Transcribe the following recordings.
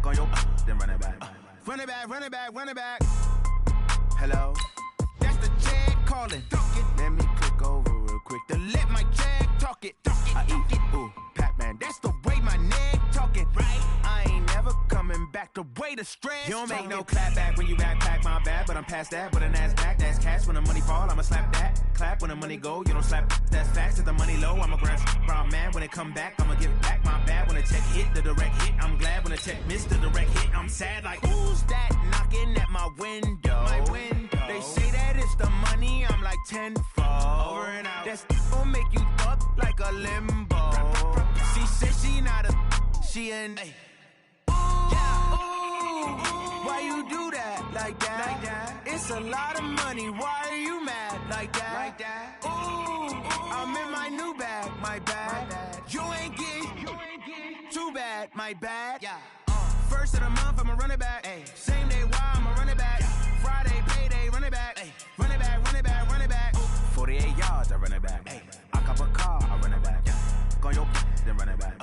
on your then run it back. Run it back, run it back, run it back. Hello? That's the jag calling. Let me click over real quick to let my jag talk it. I eat, ooh, Pac-Man. That's the way my neck talking. Right? I ain't never coming back the way the stress. You don't make no clap back when you backpack my bad, but I'm past that. But an ass back, that's cash. When the money fall, I'ma slap that. Clap when the money go, you don't slap. That's facts. If the money low, I'ma grab brown man. When it come back, I'ma give back my bad. When the check hit, the direct hit, I'm glad. When the check missed the direct hit, I'm sad. Like, who's that knocking at my window? My window. They say that it's the money, I'm like tenfold. Over and out. That's gon' make you up like a limbo. She said she not a, she an. Hey. Why you do that like that? Like that? It's a lot of money. Why are you mad like that? Like that? Ooh, I'm in my new bag, my bad. You ain't get too bad, my bad. Yeah. First of the month, I'ma run it back. Ay. Same day, why I'ma run it back. Friday, payday, run it back. Ay. Run it back, run it back, run it back. 48 yards, I run it back. Ay. I cop a car, I run it back. Go on your then run it back.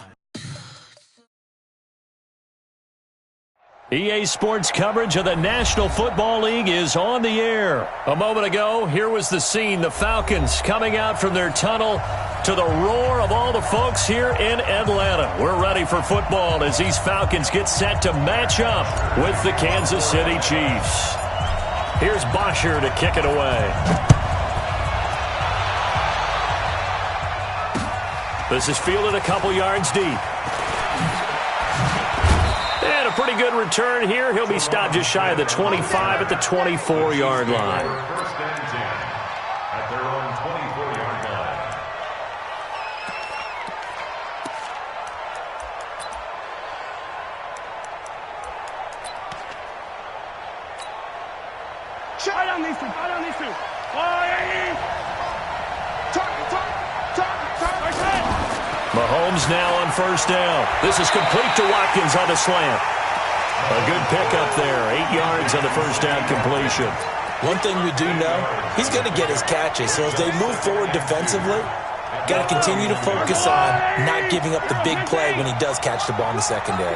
EA Sports coverage of the National Football League is on the air. A moment ago, here was the scene. The Falcons coming out from their tunnel to the roar of all the folks here in Atlanta. We're ready for football as these Falcons get set to match up with the Kansas City Chiefs. Here's Bosher to kick it away. This is fielded a couple yards deep. And a pretty good return here. He'll be stopped just shy of the 25 at the 24-yard line. First and 10 at their own 24-yard line. Right on these two. Right on these two. Oh, yeah. Mahomes now on first down. This is complete to Watkins on the slant. A good pickup there. 8 yards on the first down completion. One thing we do know, he's going to get his catches. So as they move forward defensively, got to continue to focus on not giving up the big play when he does catch the ball in the secondary.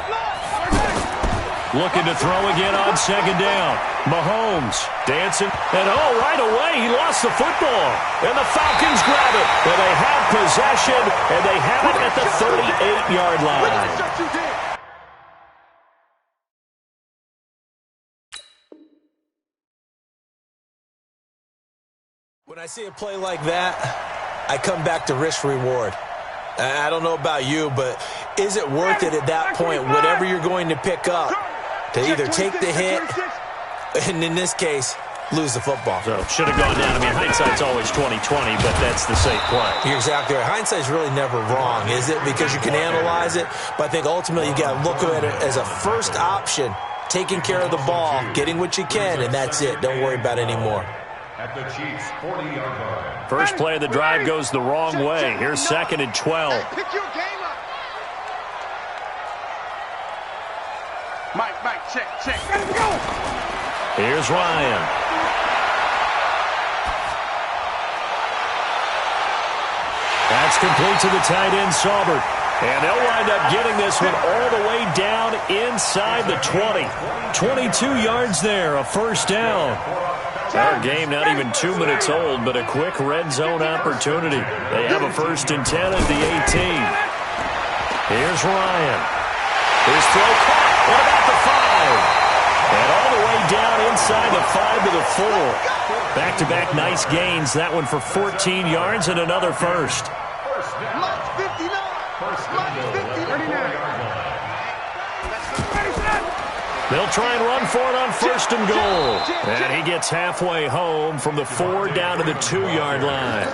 Looking to throw again on second down. Mahomes dancing. And right away, he lost the football. And the Falcons grab it. And they have possession, and they have it at the 38-yard line. When I see a play like that, I come back to risk-reward. I don't know about you, but is it worth it at that point, whatever you're going to pick up, to either take the hit, and in this case, lose the football? So should have gone down. I mean, hindsight's always 20/20, but that's the safe play. You're exactly right. Hindsight's really never wrong, is it? Because you can analyze it, but I think ultimately you got to look at it as a first option, taking care of the ball, getting what you can, and that's it. Don't worry about it anymore. At the Chiefs' 40-yard line. First play of the drive goes the wrong way. Here's 2nd and 12. Pick your game up. Mike, check. Let's go. Here's Ryan. That's complete to the tight end, Saubert. And they'll wind up getting this one all the way down inside the 20. 22 yards there, a first down. Our game not even 2 minutes old, but a quick red zone opportunity. They have a 1st and 10 at the 18. Here's Ryan. His throw caught at about the 5. And all the way down inside the 5 to the 4. Back-to-back nice gains. That one for 14 yards and another first. They'll try and run for it on 1st and goal. And he gets halfway home from the 4 down to the 2-yard line.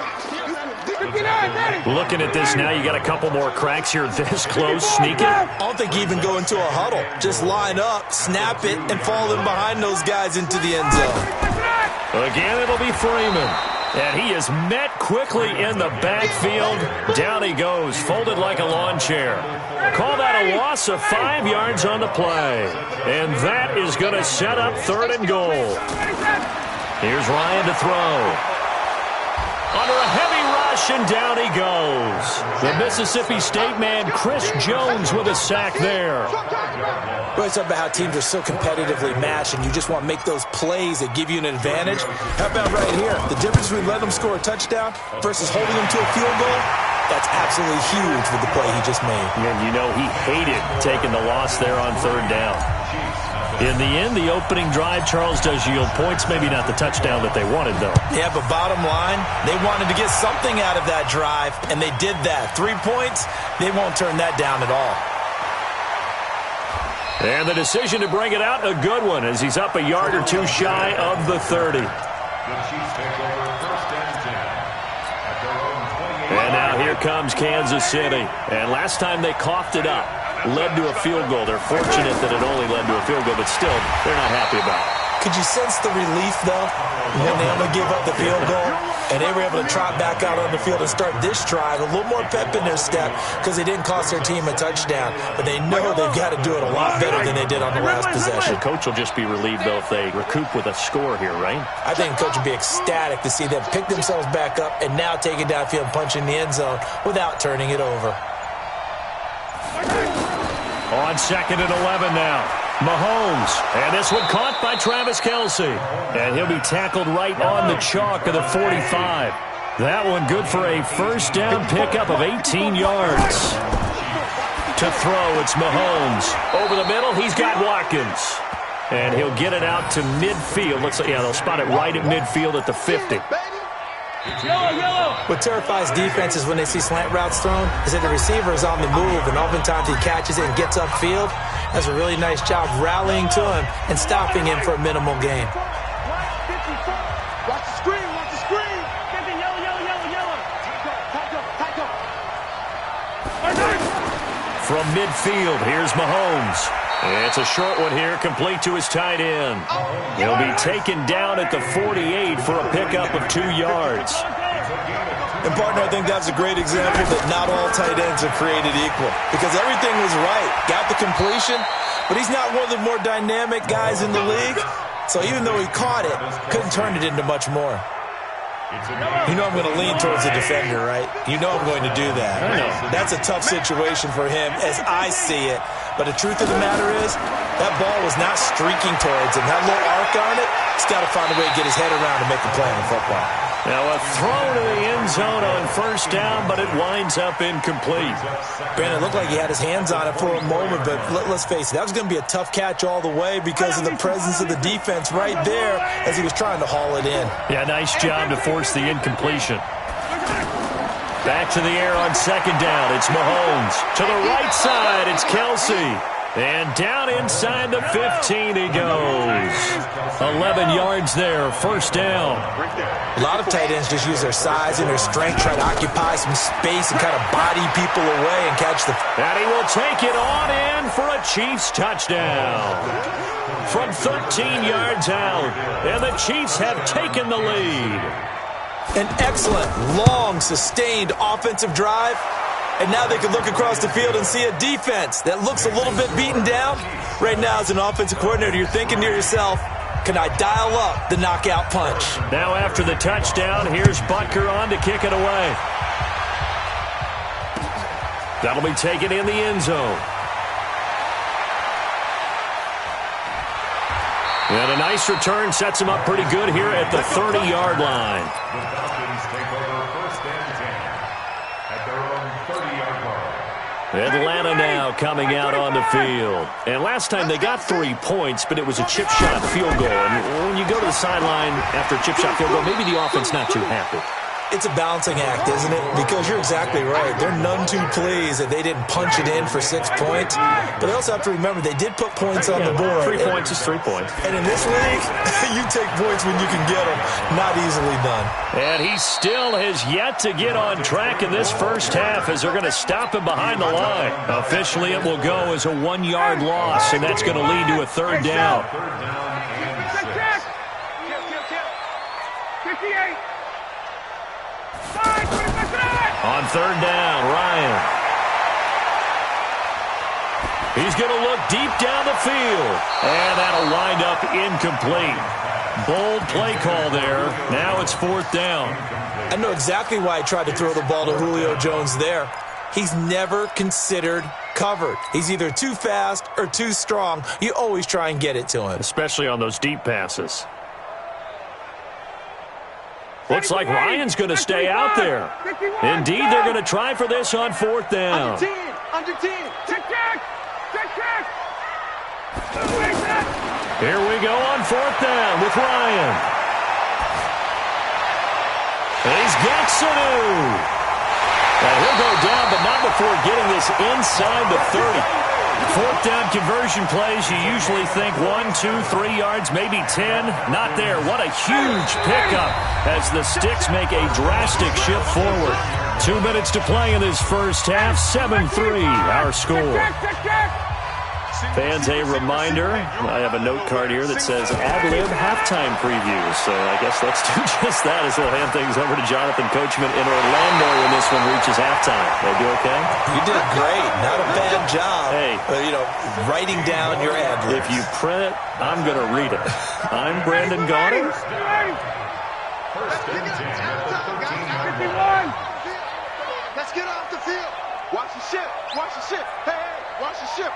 Looking at this now, you got a couple more cracks here this close, sneaking. I don't think you even go into a huddle. Just line up, snap it, and fall in behind those guys into the end zone. Again, it'll be Freeman. And he is met quickly in the backfield. Down he goes, folded like a lawn chair. Call that a loss of 5 yards on the play. And that is going to set up 3rd and goal. Here's Ryan to throw. Under a heavy rush. rush, and down he goes. The Mississippi State man, Chris Jones, with a sack there. We always talk about how teams are so competitively matched, and you just want to make those plays that give you an advantage. How about right here? The difference between letting them score a touchdown versus holding them to a field goal, that's absolutely huge with the play he just made. And you know he hated taking the loss there on third down. In the end, the opening drive, Charles, does yield points. Maybe not the touchdown that they wanted, though. Yeah, but bottom line, they wanted to get something out of that drive, and they did that. 3 points, they won't turn that down at all. And the decision to bring it out, a good one, as he's up a yard or two shy of the 30. The Chiefs take over first and 10 at their own 28. And now here comes Kansas City. And last time they coughed it up, led to a field goal. They're fortunate that it only led to a field goal, but still, they're not happy about it. Could you sense the relief, though, when they only gave up the field goal and they were able to trot back out on the field and start this drive? A little more pep in their step because they didn't cost their team a touchdown, but they know they've got to do it a lot better than they did on the last possession. The coach will just be relieved, though, if they recoup with a score here, right? I think the coach would be ecstatic to see them pick themselves back up and now take it downfield and punch in the end zone without turning it over. On 2nd and 11 now. Mahomes, and this one caught by Travis Kelce. And he'll be tackled right on the chalk of the 45. That one good for a first down pickup of 18 yards. To throw, it's Mahomes. Over the middle, he's got Watkins. And he'll get it out to midfield. Looks like, yeah, they'll spot it right at midfield at the 50. What terrifies defenses when they see slant routes thrown is that the receiver is on the move, and oftentimes he catches it and gets upfield. Does a really nice job rallying to him and stopping him for a minimal gain. Watch the screen, watch the screen. Yellow. From midfield, here's Mahomes. It's a short one here, complete to his tight end. He'll be taken down at the 48 for a pickup of 2 yards. And, partner, I think that's a great example that not all tight ends are created equal because everything was right. Got the completion, but he's not one of the more dynamic guys in the league. So even though he caught it, couldn't turn it into much more. You know I'm going to lean towards the defender, right? You know I'm going to do that. I know. That's a tough situation for him as I see it. But the truth of the matter is, that ball was not streaking towards him. That little arc on it, he's got to find a way to get his head around and make a play in football. Now a throw to the end zone on first down, but it winds up incomplete. Brandon, it looked like he had his hands on it for a moment, but let's face it, that was going to be a tough catch all the way because of the presence of the defense right there as he was trying to haul it in. Yeah, nice job to force the incompletion. Back to the air on second down. It's Mahomes. To the right side, it's Kelce. And down inside the 15 he goes. 11 yards there, first down. A lot of tight ends just use their size and their strength, try to occupy some space and kind of body people away and catch the... And he will take it on in for a Chiefs touchdown. From 13 yards out. And the Chiefs have taken the lead. An excellent, long, sustained offensive drive. And now they can look across the field and see a defense that looks a little bit beaten down. Right now, as an offensive coordinator, you're thinking to yourself, can I dial up the knockout punch? Now after the touchdown, here's Butker on to kick it away. That'll be taken in the end zone. And a nice return sets him up pretty good here at the 30-yard line. The Falcons take over first and 10 at their own 30-yard line. Atlanta now coming out on the field. And last time they got 3 points, but it was a chip shot field goal. And when you go to the sideline after a chip shot field goal, maybe the offense not too happy. It's a balancing act, isn't it? Because you're exactly right. They're none too pleased that they didn't punch it in for 6 points. But they also have to remember they did put points on the board. 3 points is 3 points. And in this league, you take points when you can get them. Not easily done. And he still has yet to get on track in this first half as they're going to stop him behind the line. Officially, it will go as a 1-yard loss, and that's going to lead to a third down. Third down and 6. 58. On third down, Ryan. He's going to look deep down the field. And that'll wind up incomplete. Bold play call there. Now it's 4th down. I know exactly why I tried to throw the ball to Julio Jones there. He's never considered covered. He's either too fast or too strong. You always try and get it to him. Especially on those deep passes. Looks like Ryan's going to stay out there. Indeed, they're going to try for this on 4th down. Under 10. Check. Here we go on 4th down with Ryan. He's got Sanu. And he'll go down, but not before getting this inside the 30. 4th down conversion plays, you usually think 1, 2, 3 yards, maybe 10. Not there. What a huge pickup as the Sticks make a drastic shift forward. 2 minutes to play in this first half. 7-3 our score. Fans, a reminder, I have a note card here that says ad-lib halftime previews. So I guess let's do just that as we'll hand things over to Jonathan Coachman in Orlando when this one reaches halftime. Did I do okay? You did great. Not a bad job. Hey. Writing down your ad-libs. If you print it, I'm going to read it. I'm Brandon Gauding. First and 10 at the 13-yard line. Let's get off the field. Watch the ship. Hey, watch the ship.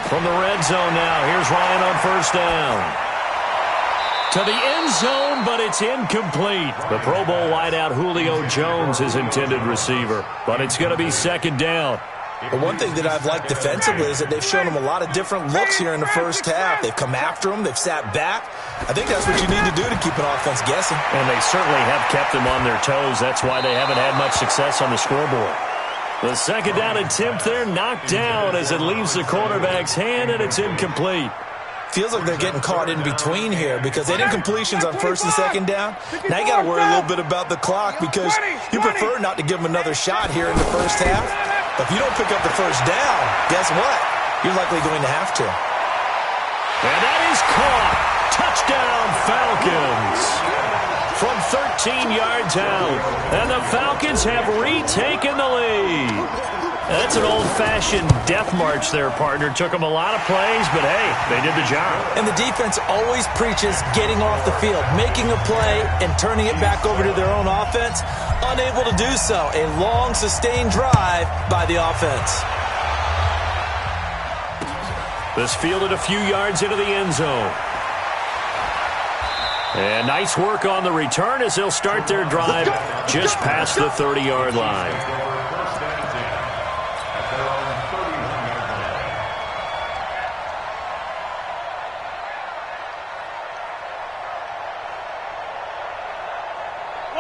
From the red zone now, here's Ryan on 1st down. To the end zone, but it's incomplete. The Pro Bowl wideout Julio Jones is intended receiver, but it's going to be 2nd down. The one thing that I've liked defensively is that they've shown him a lot of different looks here in the first half. They've come after him. They've sat back. I think that's what you need to do to keep an offense guessing. And they certainly have kept them on their toes. That's why they haven't had much success on the scoreboard. The 2nd down attempt there knocked down as it leaves the quarterback's hand, and it's incomplete. Feels like they're getting caught in between here because they did completions on 1st and 2nd down. Now you got to worry a little bit about the clock because you prefer not to give them another shot here in the first half. But if you don't pick up the 1st down, guess what? You're likely going to have to. And that is caught. Touchdown, Falcons. From 13 yards out. And the Falcons have retaken the lead. That's an old-fashioned death march there, partner. Took them a lot of plays, but hey, they did the job. And the defense always preaches getting off the field, making a play, and turning it back over to their own offense. Unable to do so. A long, sustained drive by the offense. This fielded a few yards into the end zone. And nice work on the return as they'll start their drive just past the 30-yard line.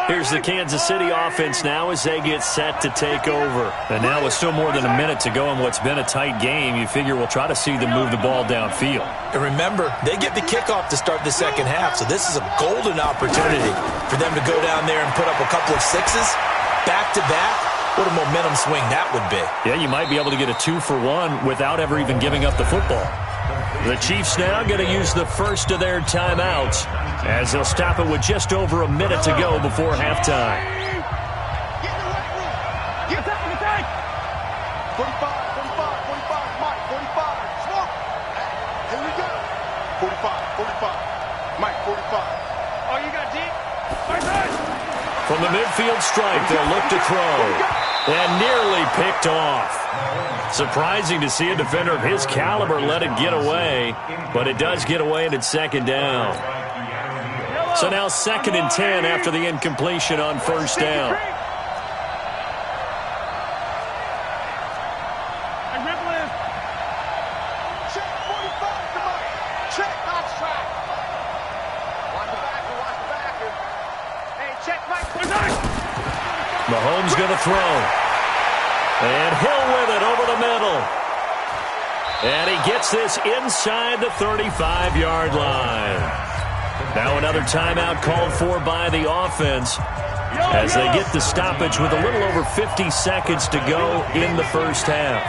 Here's the Kansas City offense now as they get set to take over. And now with still more than a minute to go in what's been a tight game, you figure we'll try to see them move the ball downfield. And remember, they get the kickoff to start the second half, so this is a golden opportunity for them to go down there and put up a couple of sixes back-to-back. What a momentum swing that would be. Yeah, you might be able to get a 2-for-1 without ever even giving up the football. The Chiefs now going to use the first of their timeouts as they'll stop it with just over a minute to go before halftime. Get in the right room. Get back in the tank. 45, Mike, 45. Smoke. Here we go. 45. Mike, 45. Oh, you got deep? From the midfield stripe, they'll look to throw. And nearly picked off. Surprising to see a defender of his caliber let it get away, but it does get away and it's 2nd down. So now 2nd and 10 after the incompletion on 1st down. Check 45, come on. Check, box track. Watch the backer. Hey, check, Mike. Mahomes going to throw. And Hill with it over the middle. And he gets this inside the 35-yard line. Now another timeout called for by the offense as they get the stoppage with a little over 50 seconds to go in the first half.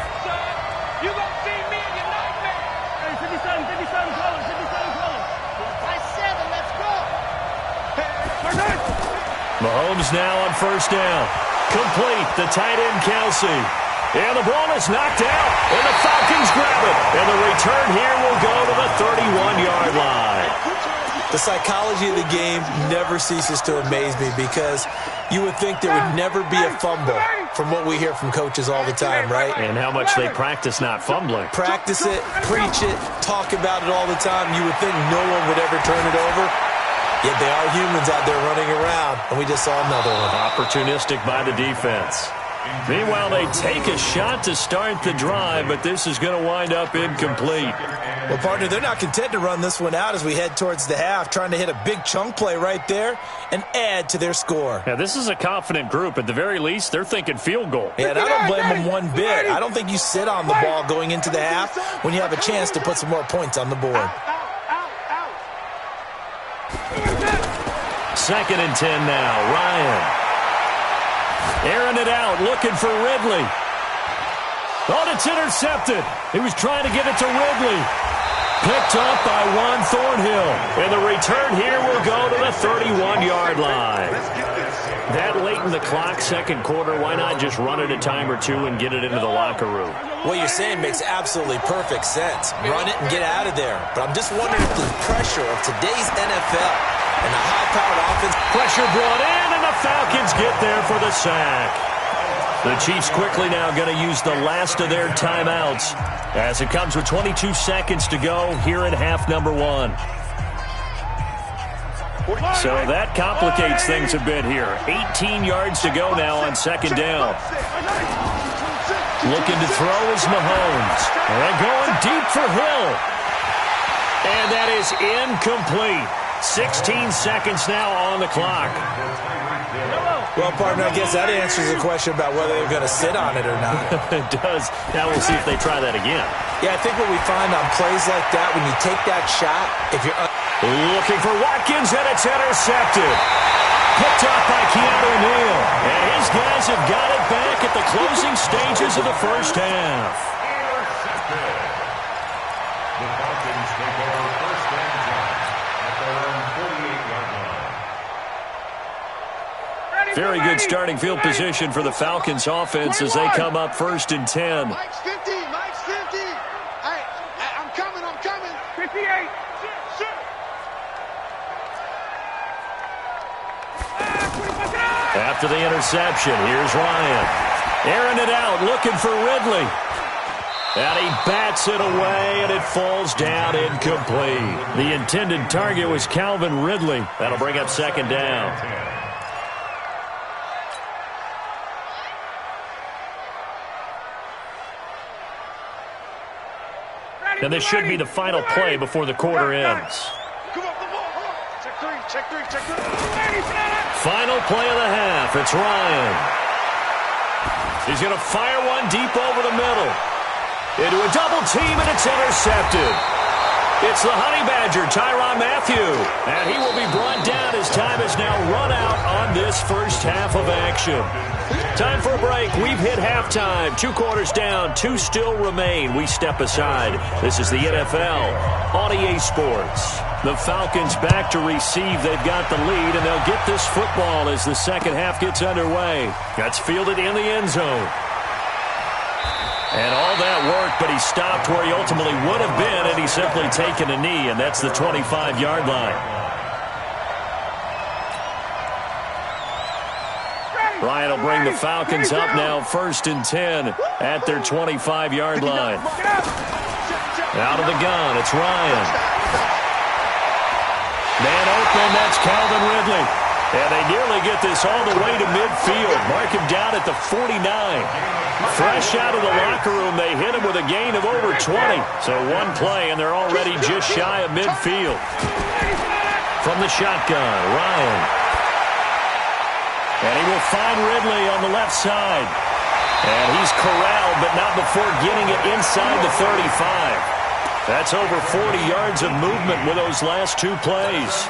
You gonna see me in your nightmare. Hey, 57 colors. 57, let's go. Mahomes now on 1st down. Complete, the tight end Kelsey. And the ball is knocked out, and the Falcons grab it. And the return here will go to the 31-yard line. The psychology of the game never ceases to amaze me because you would think there would never be a fumble from what we hear from coaches all the time, right? And how much they practice not fumbling. Practice it, preach it, talk about it all the time. You would think no one would ever turn it over. Yet they are humans out there running around, and we just saw another one. Opportunistic by the defense. Meanwhile, they take a shot to start the drive, but this is going to wind up incomplete. Well, partner, they're not content to run this one out as we head towards the half, trying to hit a big chunk play right there and add to their score. Yeah, this is a confident group. At the very least, they're thinking field goal. Yeah, and I don't blame them one bit. I don't think you sit on the ball going into the half when you have a chance to put some more points on the board. 2nd and 10 now. Ryan. Airing it out, looking for Ridley. Oh, it's intercepted. He was trying to get it to Ridley. Picked up by Juan Thornhill. And the return here will go to the 31-yard line. That late in the clock, second quarter, why not just run it a time or two and get it into the locker room? What you're saying makes absolutely perfect sense. Run it and get out of there. But I'm just wondering if the pressure of today's NFL and the high-powered offense. Pressure brought in, and the Falcons get there for the sack. The Chiefs quickly now going to use the last of their timeouts as it comes with 22 seconds to go here at half number 1. So that complicates things a bit here. 18 yards to go now on 2nd down. Looking to throw is Mahomes. And going deep for Hill. And that is incomplete. 16 seconds now on the clock. Well, partner, I guess that answers the question about whether they're going to sit on it or not. It does. Now we'll see if they try that again. Yeah, I think what we find on plays like that, when you take that shot, if you're looking for Watkins, and it's intercepted. Picked off by Keanu Neal. And his guys have got it back at the closing stages of the first half. The Falcons take over 1st and 10 at their own 48-yard line. Very good starting field position for the Falcons offense as they come up 1st and 10. Mike's 50, Mike's 50. Hey, I'm coming. 58. After the interception, here's Ryan. Airing it out, looking for Ridley. And he bats it away, and it falls down incomplete. The intended target was Calvin Ridley. That'll bring up 2nd down. And this should be the final play before the quarter ends. Check three. Final play of the half. It's Ryan. He's going to fire one deep over the middle. Into a double team, and it's intercepted. It's the Honey Badger, Tyrann Mathieu. And he will be brought down as time has now run out on this first half of action. Time for a break. We've hit halftime. 2 quarters down. 2 still remain. We step aside. This is the NFL on EA Sports. The Falcons back to receive. They've got the lead, and they'll get this football as the second half gets underway. That's fielded in the end zone. And all that work, but he stopped where he ultimately would have been, and he's simply taken a knee, and that's the 25-yard line. Ryan will bring the Falcons up now 1st and 10 at their 25-yard line. Out of the gun, it's Ryan. Man open, that's Calvin Ridley. And they nearly get this all the way to midfield. Mark him down at the 49. Fresh out of the locker room, they hit him with a gain of over 20. So one play, and they're already just shy of midfield. From the shotgun, Ryan. And he will find Ridley on the left side. And he's corralled, but not before getting it inside the 35. That's over 40 yards of movement with those last 2 plays.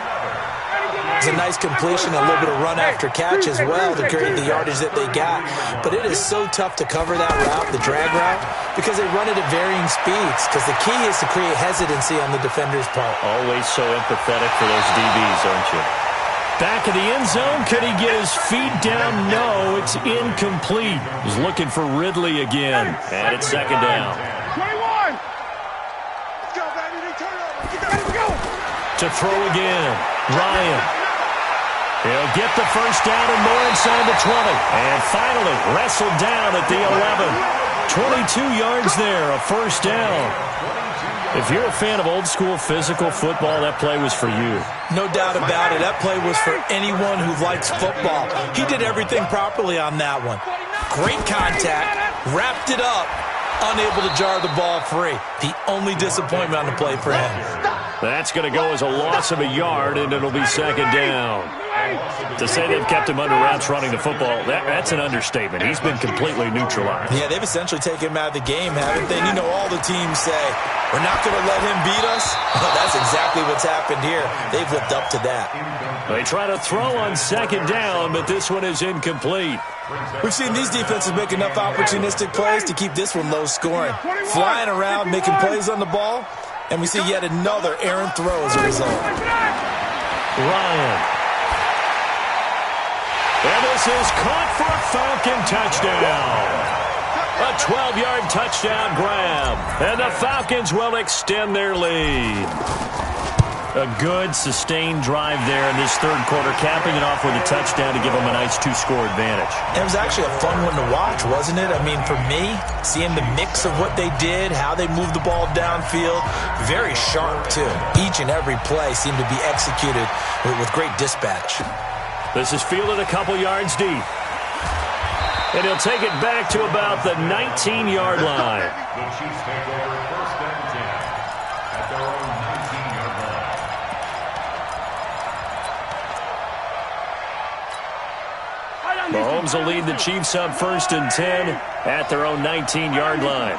It's a nice completion, a little bit of run after catch as well to create the yardage that they got. But it is so tough to cover that route, the drag route, because they run it at varying speeds. Because the key is to create hesitancy on the defender's part. Always so empathetic for those DBs, aren't you? Back in the end zone, could he get his feet down? No, it's incomplete. He's looking for Ridley again. And it's 2nd down. 21. Let's go, baby. They turn over. Let's go. To throw again. Ryan. He'll get the first down and more inside the 20. And finally wrestled down at the 11. 22 yards there, a first down. If you're a fan of old-school physical football, that play was for you. No doubt about it. That play was for anyone who likes football. He did everything properly on that one. Great contact, wrapped it up, unable to jar the ball free. The only disappointment on the play for him. That's going to go as a loss of a yard, and it'll be second down. To say they've kept him under wraps running the football, that's an understatement. He's been completely neutralized. Yeah, they've essentially taken him out of the game, haven't they? You know, all the teams say, we're not going to let him beat us. Well, that's exactly what's happened here. They've lived up to that. They try to throw on second down, but this one is incomplete. We've seen these defenses make enough opportunistic plays to keep this one low scoring. Flying around, making plays on the ball, and we see yet another errant throw as a result. Ryan. And this is caught for a Falcon touchdown. A 12-yard touchdown grab. And the Falcons will extend their lead. A good, sustained drive there in this third quarter, capping it off with a touchdown to give them a nice two-score advantage. It was actually a fun one to watch, wasn't it? I mean, for me, seeing the mix of what they did, how they moved the ball downfield, very sharp, too. Each and every play seemed to be executed with great dispatch. This is fielded a couple yards deep. And he'll take it back to about the 19-yard line. The Chiefs take over first and 10 at their own 19-yard line. Mahomes will lead the Chiefs up first and 10 at their own 19-yard line.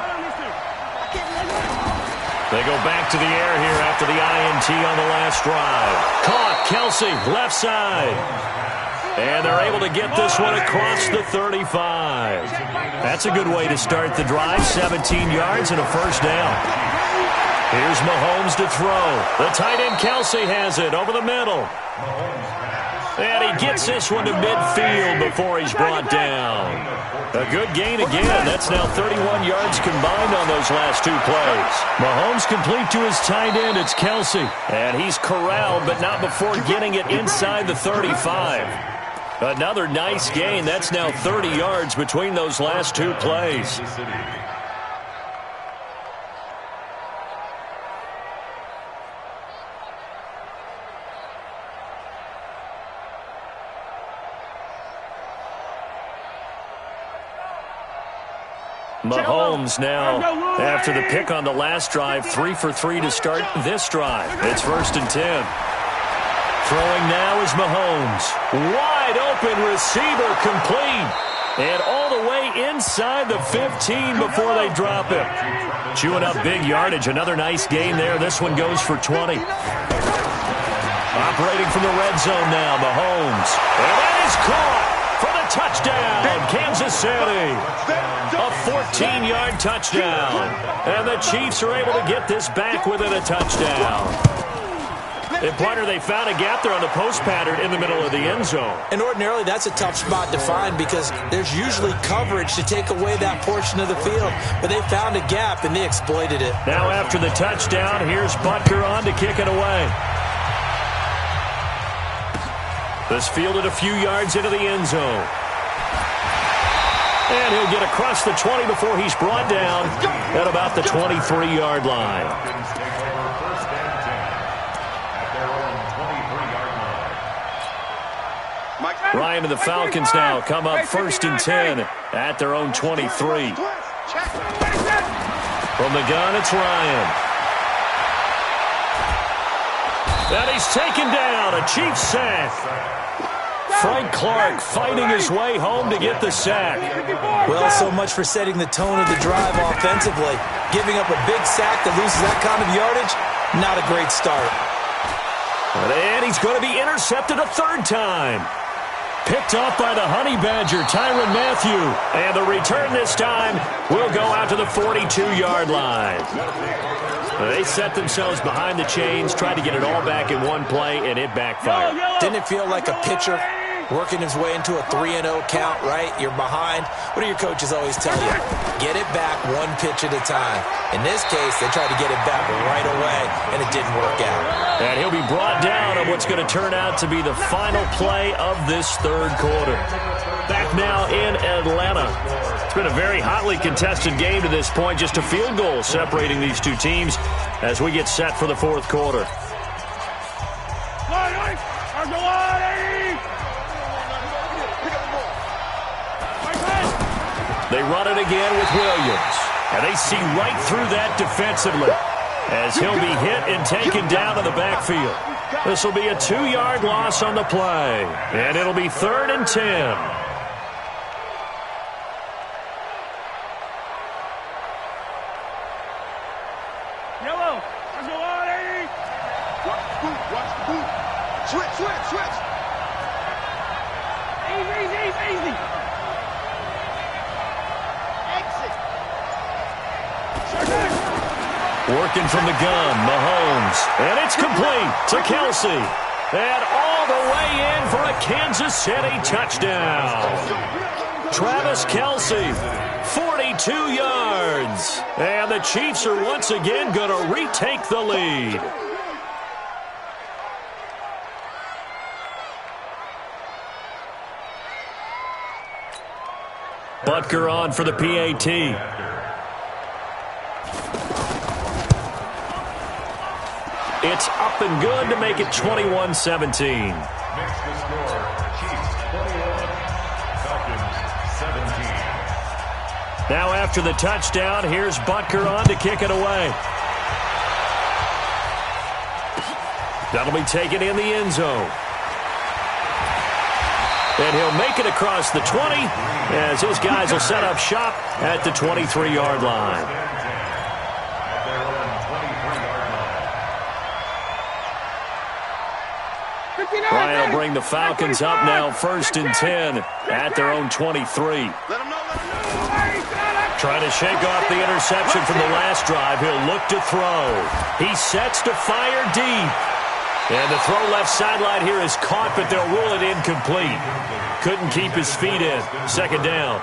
They go back to the air here after the INT on the last drive. Caught, Kelsey, left side. And they're able to get this one across the 35. That's a good way to start the drive. 17 yards and a first down. Here's Mahomes to throw. The tight end Kelsey has it over the middle. And he gets this one to midfield before he's brought down. A good gain again. That's now 31 yards combined on those last two plays. Mahomes complete to his tight end. It's Kelsey. And he's corralled, but not before getting it inside the 35. Another nice gain. That's now 30 yards between those last two plays. Mahomes now, after the pick on the last drive, 3 for 3 to start this drive. It's first and 10. Throwing now is Mahomes. Wide open receiver complete. And all the way inside the 15 before they drop it. Chewing up big yardage. Another nice gain there. This one goes for 20. Operating from the red zone now, Mahomes. And that is caught for the touchdown, Kansas City. A 14-yard touchdown. And the Chiefs are able to get this back within a touchdown. And, partner, they found a gap there on the post pattern in the middle of the end zone. And ordinarily, that's a tough spot to find because there's usually coverage to take away that portion of the field. But they found a gap, and they exploited it. Now after the touchdown, here's Butker on to kick it away. This fielded a few yards into the end zone. And he'll get across the 20 before he's brought down at about the 23-yard line. Ryan and the Falcons now come up first and 10 at their own 23. From the gun, it's Ryan. And he's taken down, a Chiefs sack. Frank Clark fighting his way home to get the sack. Well, so much for setting the tone of the drive offensively. Giving up a big sack that loses that kind of yardage, not a great start. And he's going to be intercepted a third time. Picked off by the Honey Badger, Tyrann Mathieu. And the return this time will go out to the 42-yard line. They set themselves behind the chains, tried to get it all back in one play, and it backfired. Didn't it feel like a pitcher working his way into a 3-0 count, right? You're behind. What do your coaches always tell you? Get it back one pitch at a time. In this case, they tried to get it back right away, and it didn't work out. And he'll be brought down on what's going to turn out to be the final play of this third quarter. Back now in Atlanta. It's been a very hotly contested game to this point. Just a field goal separating these two teams as we get set for the fourth quarter. They run it again with Williams. And they see right through that defensively as he'll be hit and taken down in the backfield. This will be a 2-yard loss on the play. And it'll be 3rd and 10. Yellow. Let's go on, 80. Watch the boot. Watch the boot. Switch, switch, switch. Easy, easy, easy. Exit. Working from the gun, Mahomes. And it's complete to Kelsey. And all the way in for a Kansas City touchdown. Travis Kelsey, 42 yards. And the Chiefs are once again going to retake the lead. Butker on for the PAT. It's up and good to make it 21-17. Makes the score Chiefs 21, Falcons 17. Now after the touchdown, here's Butker on to kick it away. That'll be taken in the end zone. And he'll make it across the 20 as his guys will set up shop at the 23-yard line. Ryan will bring the Falcons up now 1st and 10 at their own 23. Trying to shake off the interception from the last drive. He'll look to throw. He sets to fire deep. And the throw left sideline here is caught, but they'll rule it incomplete. Couldn't keep his feet in. 2nd down.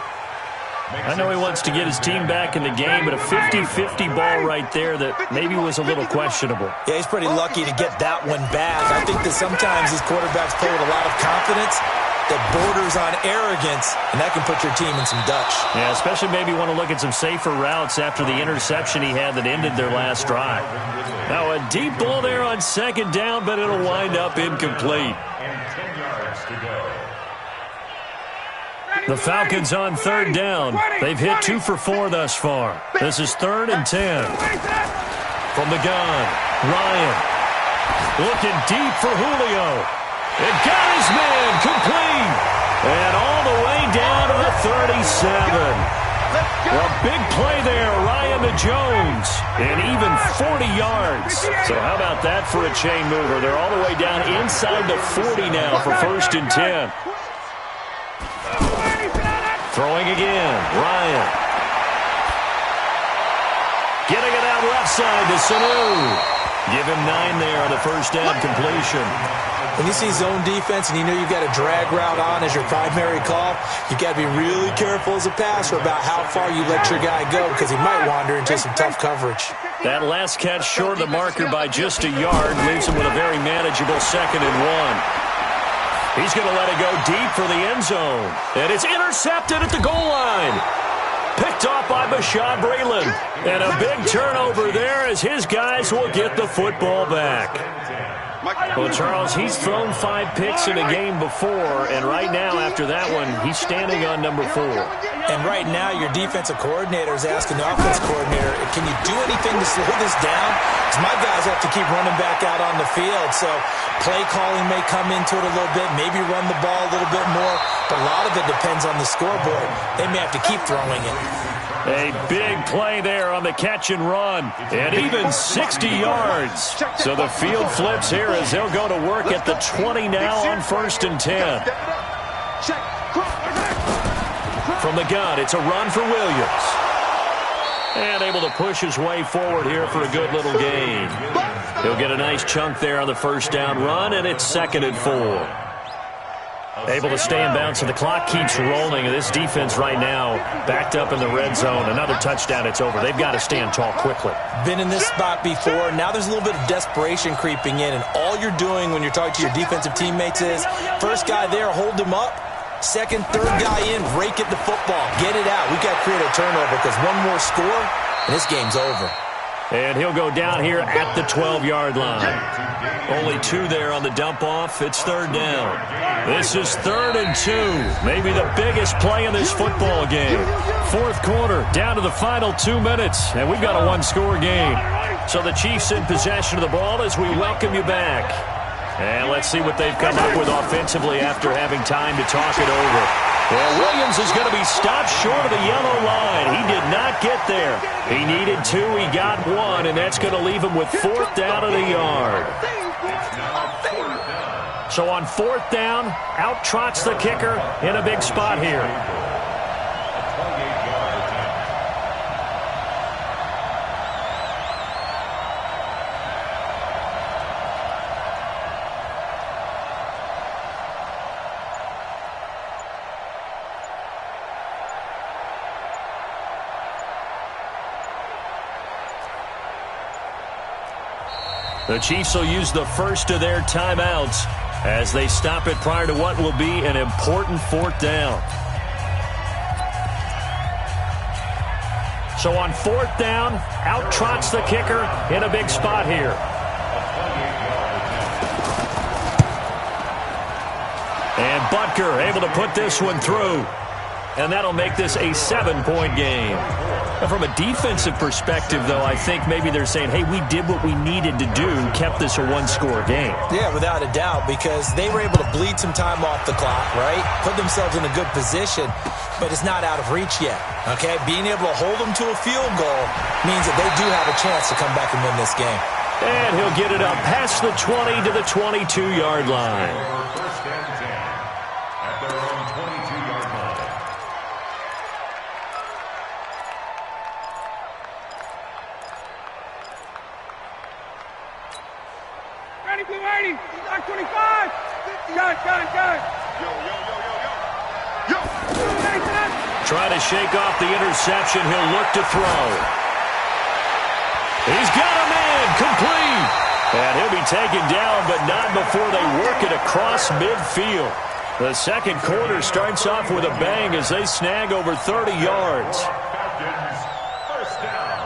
I know he wants to get his team back in the game, but a 50-50 ball right there that maybe was a little questionable. Yeah, he's pretty lucky to get that one back. I think that sometimes these quarterbacks play with a lot of confidence that borders on arrogance, and that can put your team in some Dutch. Yeah, especially maybe want to look at some safer routes after the interception he had that ended their last drive. Now a deep ball there on 2nd down, but it'll wind up incomplete. And 10 yards to go. The Falcons on 3rd down. They've hit 2 for 4 thus far. This is 3rd and 10. From the gun, Ryan. Looking deep for Julio. It got his man complete. And all the way down to the 37. A big play there, Ryan to Jones. And even 40 yards. So how about that for a chain mover? They're all the way down inside the 40 now for 1st and 10. Throwing again, Ryan. Getting it out left side to Sanu. Give him 9 there on the 1st down completion. When you see zone defense and you know you've got a drag route on as your primary call, you've got to be really careful as a passer about how far you let your guy go because he might wander into some tough coverage. That last catch short of the marker by just a yard leaves him with a very manageable 2nd and 1. He's going to let it go deep for the end zone. And it's intercepted at the goal line. Picked off by Bashaud Breeland. And a big turnover there as his guys will get the football back. Well, Charles, he's thrown 5 picks in a game before, and right now, after that one, he's standing on number 4. And right now, your defensive coordinator is asking the offensive coordinator, can you do anything to slow this down? Because my guys have to keep running back out on the field. So play calling may come into it a little bit, maybe run the ball a little bit more, but a lot of it depends on the scoreboard. They may have to keep throwing it. A big play there on the catch and run, and even 60 yards. So the field flips here as they'll go to work at the 20 now on 1st and 10. From the gun, it's a run for Williams. And able to push his way forward here for a good little gain. He'll get a nice chunk there on the 1st down run, and it's 2nd and 4. Able to stay in bounds, and the clock keeps rolling. And this defense right now backed up in the red zone. Another touchdown, it's over. They've got to stand tall quickly. Been in this spot before. Now there's a little bit of desperation creeping in, and all you're doing when you're talking to your defensive teammates is first guy there, hold him up. Second, third guy in, rake at the football. Get it out. We've got to create a turnover because one more score, and this game's over. And he'll go down here at the 12-yard line. Only 2 there on the dump-off. It's third down. This is 3rd and 2. Maybe the biggest play in this football game. Fourth quarter, down to the final 2 minutes, and we've got a one-score game. So the Chiefs in possession of the ball as we welcome you back. And let's see what they've come up with offensively after having time to talk it over. Well, Williams is going to be stopped short of the yellow line. He did not get there. He needed 2. He got 1, and that's going to leave him with 4th down of the yard. So on 4th down, out trots the kicker in a big spot here. The Chiefs will use the first of their timeouts as they stop it prior to what will be an important 4th down. So on 4th down, out trots the kicker in a big spot here. And Butker able to put this one through. And that'll make this a 7-point game. From a defensive perspective, though, I think maybe they're saying, hey, we did what we needed to do, kept this a one-score game. Yeah, without a doubt, because they were able to bleed some time off the clock, right? Put themselves in a good position, but it's not out of reach yet, okay? Being able to hold them to a field goal means that they do have a chance to come back and win this game. And he'll get it up past the 20 to the 22-yard line. First and 10 at their own 22-yard line. Ready, blue 80. Lock 25. Gun. Yo. Trying to shake off the interception. He'll look to throw. He's got a man complete. And he'll be taken down, but not before they work it across midfield. The second quarter starts off with a bang as they snag over 30 yards. First down.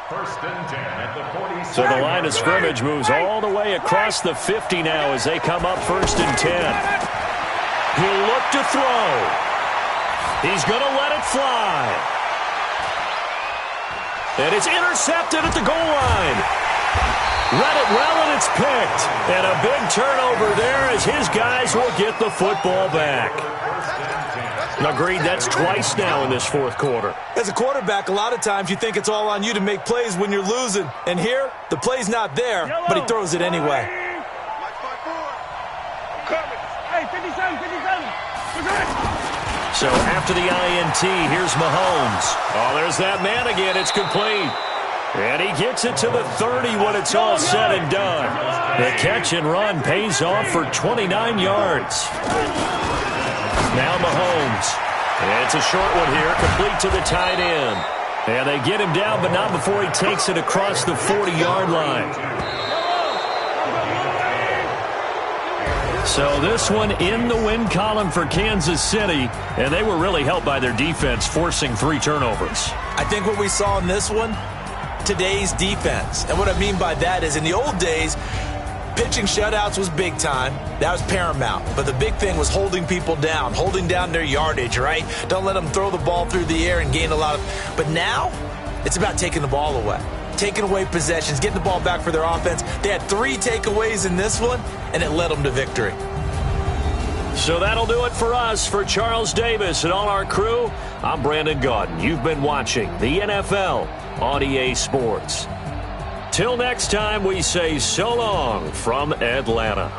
First and 10 at the 40. So the line of scrimmage moves all the way across the 50 now as they come up 1st and 10. He'll look to throw. He's going to let it fly. And it's intercepted at the goal line. Read it well, and it's picked. And a big turnover there as his guys will get the football back. Agreed, that's twice now in this fourth quarter. As a quarterback, a lot of times you think it's all on you to make plays when you're losing. And here, the play's not there, but he throws it anyway. Hey, 57. So after the INT, here's Mahomes. Oh, there's that man again. It's complete. And he gets it to the 30 when it's all said and done. The catch and run pays off for 29 yards. Now Mahomes. It's a short one here, complete to the tight end. And they get him down, but not before he takes it across the 40-yard line. So this one in the win column for Kansas City, and they were really helped by their defense, forcing 3 turnovers. I think what we saw in this one, today's defense. And what I mean by that is in the old days, pitching shutouts was big time. That was paramount. But the big thing was holding people down, holding down their yardage, right? Don't let them throw the ball through the air and gain a lot of... But now, it's about taking the ball away. Taking away possessions, getting the ball back for their offense. They had 3 takeaways in this one, and it led them to victory. So that'll do it for us. For Charles Davis and all our crew, I'm Brandon Gaudin. You've been watching the NFL on EA Sports. Till next time, we say so long from Atlanta.